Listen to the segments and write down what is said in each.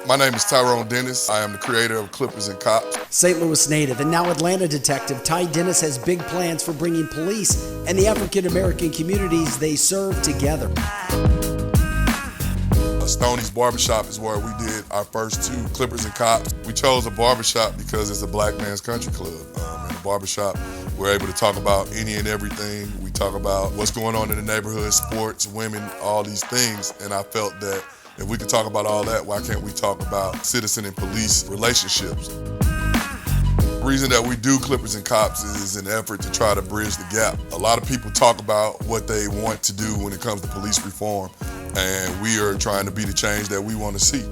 My name is Tyrone Dennis. I am the creator of Clippers and Cops. St. Louis native and now Atlanta detective Ty Dennis has big plans for bringing police and the African American communities they serve together. Stoney's Barbershop is where we did our first two Clippers and Cops. We chose a barbershop because it's a black man's country club. In the barbershop, we're able to talk about any and everything. We talk about what's going on in the neighborhood, sports, women, all these things. And I felt that if we could talk about all that, why can't we talk about citizen and police relationships? The reason that we do Clippers and Cops is an effort to try to bridge the gap. A lot of people talk about what they want to do when it comes to police reform, and we are trying to be the change that we want to see.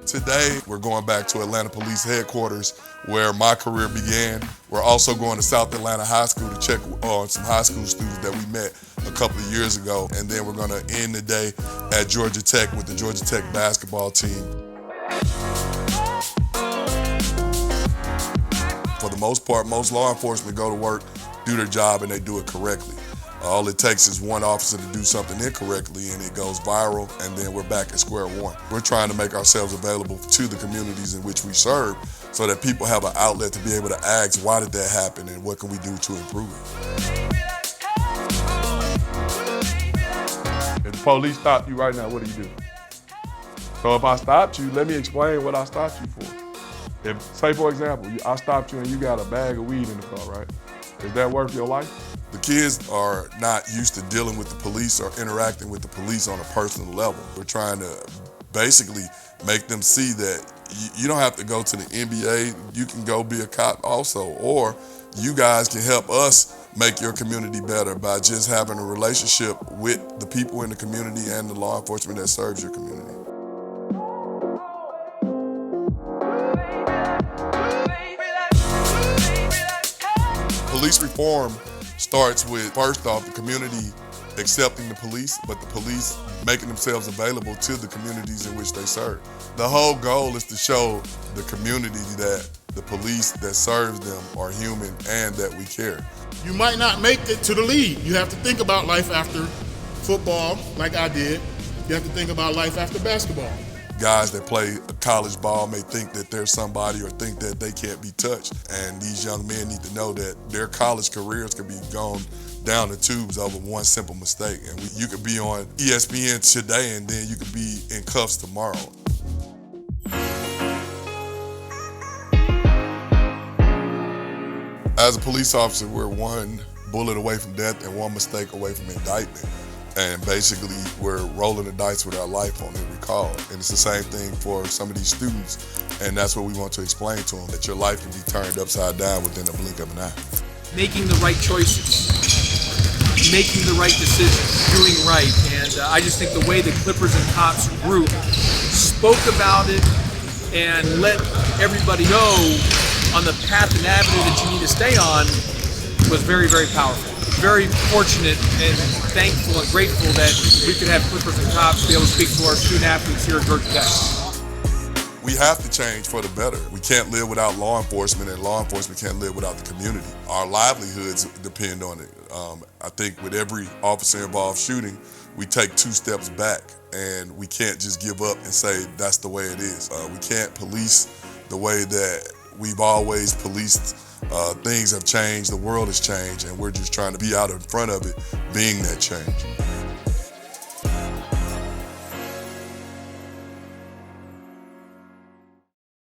Today, we're going back to Atlanta Police Headquarters, where my career began. We're also going to South Atlanta High School to check on some high school students that we met a couple of years ago. And then we're going to end the day at Georgia Tech with the Georgia Tech basketball team. For the most part, most law enforcement go to work, do their job, and they do it correctly. All it takes is one officer to do something incorrectly and it goes viral, and then we're back at square one. We're trying to make ourselves available to the communities in which we serve so that people have an outlet to be able to ask, why did that happen and what can we do to improve it? If the police stopped you right now, what do you do? So if I stopped you, let me explain what I stopped you for. If, say for example, I stopped you and you got a bag of weed in the car, right? Is that worth your life? The kids are not used to dealing with the police or interacting with the police on a personal level. We're trying to basically make them see that you don't have to go to the NBA, you can go be a cop also, or you guys can help us make your community better by just having a relationship with the people in the community and the law enforcement that serves your community. Police reform starts with, first off, the community accepting the police, but the police making themselves available to the communities in which they serve. The whole goal is to show the community that the police that serves them are human and that we care. You might not make it to the league. You have to think about life after football, like I did. You have to think about life after basketball. Guys that play college ball may think that they're somebody or think that they can't be touched. And these young men need to know that their college careers can be gone down the tubes over one simple mistake. And you could be on ESPN today and then you could be in cuffs tomorrow. As a police officer, we're one bullet away from death and one mistake away from indictment. And basically, we're rolling the dice with our life on every call. And it's the same thing for some of these students. And that's what we want to explain to them, that your life can be turned upside down within a blink of an eye. Making the right choices, making the right decisions, doing right. And I just think the way the Clippers and Cops group spoke about it and let everybody know on the path and avenue that you need to stay on was very, very powerful. Very fortunate and thankful and grateful that we could have Clippers and Cops be able to speak to our student athletes here at Georgia Tech. We have to change for the better. We can't live without law enforcement, and law enforcement can't live without the community. Our livelihoods depend on it. I think with every officer involved shooting, we take 2 steps back, and we can't just give up and say that's the way it is. We can't police the way that we've always policed. Things have changed, the world has changed, and we're just trying to be out in front of it, being that change.